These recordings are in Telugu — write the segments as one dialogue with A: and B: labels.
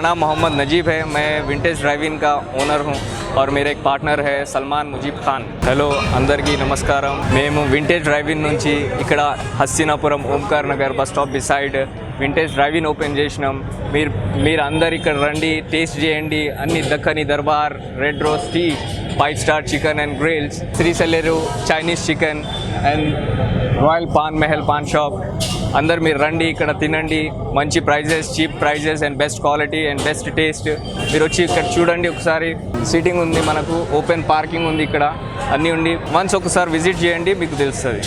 A: नाम मोहम्मद नजीब है। मैं विंटेज ड्राइविंग का ओनर हूँ और मेरे एक पार्टनर है सलमान मुजीब खान। हेलो अंदरिकी नमस्कारम। మేము వింటేజ్ డ్రైవింగ్ నుంచి ఇక్కడ Hastinapuram Omkar Nagar bus stop beside vintage driving open చేసినాం. మీరు అందరు ఇక్కడ రండి, టేస్ట్ చేయండి. అన్ని Dakkani Darbar, red rose tea, 5 star chicken and grills, శ్రీశైలేరు Chinese chicken and royal paan Mahal paan shop. అందరు మీరు రండి, ఇక్కడ తినండి. మంచి prices, cheap prices and best quality and best taste. మీరు వచ్చి ఇక్కడ చూడండి ఒకసారి. సీటింగ్ ఉంది, మనకు ఓపెన్ పార్కింగ్ ఉంది, ఇక్కడ అన్నీ ఉండి. వన్స్ ఒకసారి విజిట్ చేయండి, మీకు తెలుస్తుంది.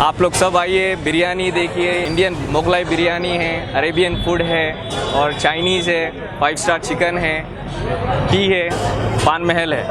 A: आप लोग सब आइए, बिरयानी देखिए. इंडियन मुगलाई बिरयानी है, अरेबियन फूड है और चाइनीज़ है, 5 स्टार चिकन है, टी है, पान महल है.